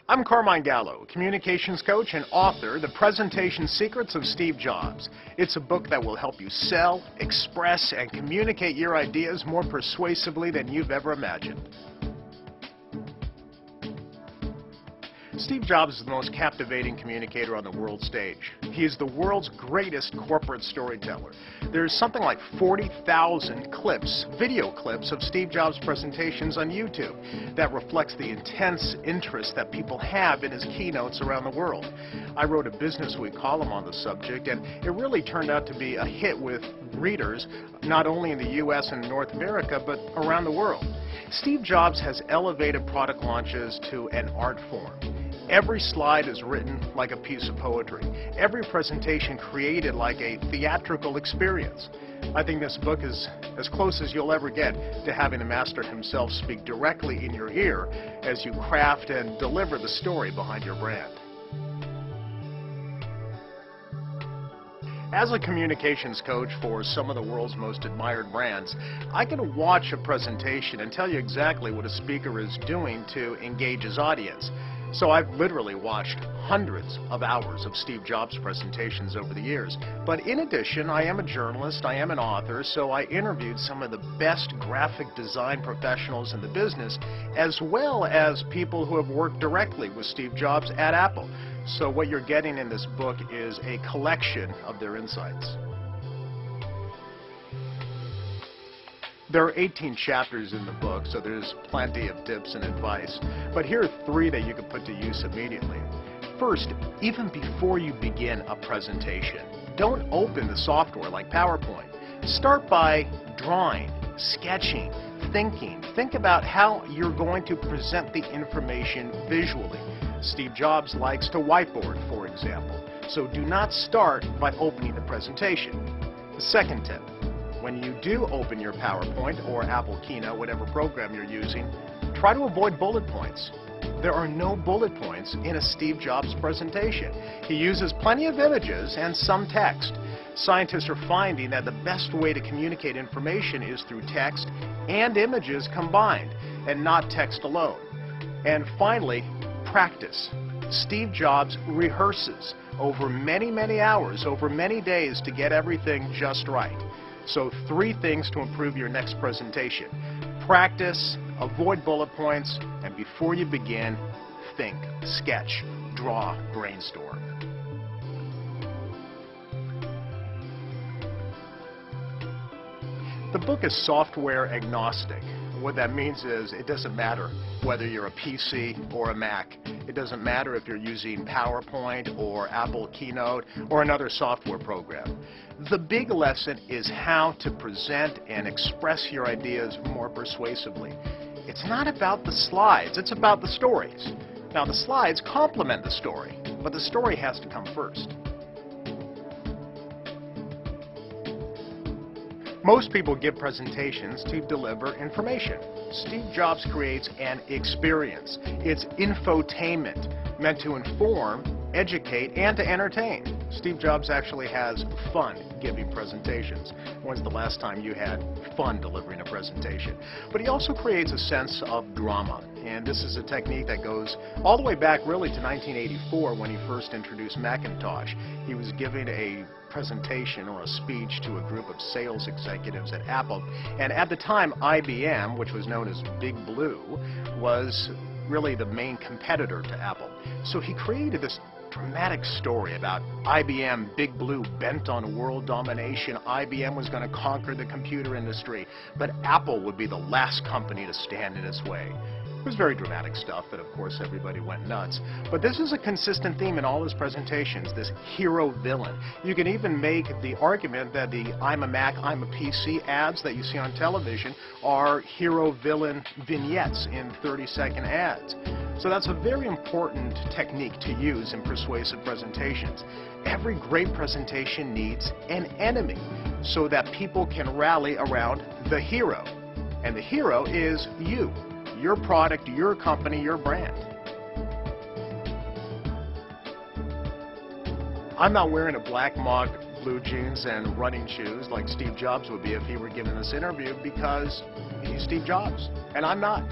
I'm Carmine Galo, communications coach and author, The Presentation Secrets of Steve Jobs. It's a book that will help you sell, express, and communicate your ideas more persuasively than you've ever imagined. Steve Jobs is the most captivating communicator on the world stage. He is the world's greatest corporate storyteller. There's something like 40,000 clips, video clips of Steve Jobs' presentations on YouTube that reflects the intense interest that people have in his keynotes around the world. I wrote a Business Week column on the subject, and it really turned out to be a hit with readers, not only in the U.S. and North America, but around the world. Steve Jobs has elevated product launches to an art form. Every slide is written like a piece of poetry. Every presentation created like a theatrical experience. I think this book is as close as you'll ever get to having the master himself speak directly in your ear as you craft and deliver the story behind your brand. As a communications coach for some of the world's most admired brands, I can watch a presentation and tell you exactly what a speaker is doing to engage his audience. So I've literally watched hundreds of hours of Steve Jobs presentations over the years. But in addition, I am a journalist, I am an author, so I interviewed some of the best graphic design professionals in the business, as well as people who have worked directly with Steve Jobs at Apple. So what you're getting in this book is a collection of their insights. There are 18 chapters in the book, so there's plenty of tips and advice. But here are 3 that you can put to use immediately. First, even before you begin a presentation, don't open the software like PowerPoint. Start by drawing, sketching, thinking. Think about how you're going to present the information visually. Steve Jobs likes to whiteboard, for example. So do not start by opening the presentation. The second tip. When you do open your PowerPoint or Apple Keynote, whatever program you're using, try to avoid bullet points. There are no bullet points in a Steve Jobs presentation. He uses plenty of images and some text. Scientists are finding that the best way to communicate information is through text and images combined, and not text alone. And finally, practice. Steve Jobs rehearses over many hours, over many days to get everything just right. So 3 things to improve your next presentation. Practice, avoid bullet points, and before you begin, think, sketch, draw, brainstorm. The book is software agnostic. What that means is it doesn't matter whether you're a PC or a Mac. It doesn't matter if you're using PowerPoint or Apple Keynote or another software program. The big lesson is how to present and express your ideas more persuasively. It's not about the slides, it's about the stories. Now the slides complement the story, but the story has to come first. Most people give presentations to deliver information. Steve Jobs creates an experience. It's infotainment, meant to inform, educate, and to entertain. Steve Jobs actually has fun giving presentations. When's the last time you had fun delivering a presentation? But he also creates a sense of drama. And this is a technique that goes all the way back really to 1984 when he first introduced Macintosh. He was giving a presentation or a speech to a group of sales executives at Apple. And at the time, IBM, which was known as Big Blue, was really the main competitor to Apple. So he created this dramatic story about IBM, Big Blue, bent on world domination. IBM was going to conquer the computer industry, but Apple would be the last company to stand in its way. It was very dramatic stuff, and of course everybody went nuts. But this is a consistent theme in all his presentations, this hero-villain. You can even make the argument that the I'm a Mac, I'm a PC ads that you see on television are hero-villain vignettes in 30-second ads. So that's a very important technique to use in persuasive presentations. Every great presentation needs an enemy so that people can rally around the hero. And the hero is you. Your product, your company, your brand. I'm not wearing a black blue jeans and running shoes like Steve Jobs would be if he were giving this interview, because he's Steve Jobs, and I'm not.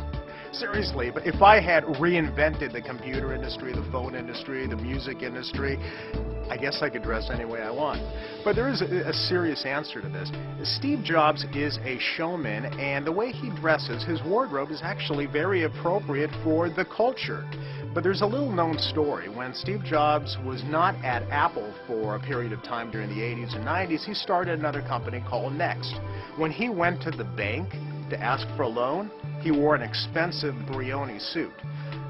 Seriously, but if I had reinvented the computer industry, the phone industry, the music industry, I guess I could dress any way I want. But there is a serious answer to this. Steve Jobs is a showman, and the way he dresses, his wardrobe is actually very appropriate for the culture. But there's a little known story. When Steve Jobs was not at Apple for a period of time during the 80s and 90s, he started another company called Next. When he went to the bank to ask for a loan, he wore an expensive Brioni suit.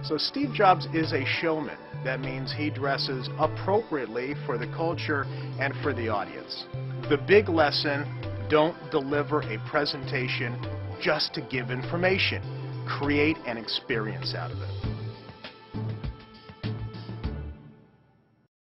So Steve Jobs is a showman. That means he dresses appropriately for the culture and for the audience. The big lesson: don't deliver a presentation just to give information. Create an experience out of it.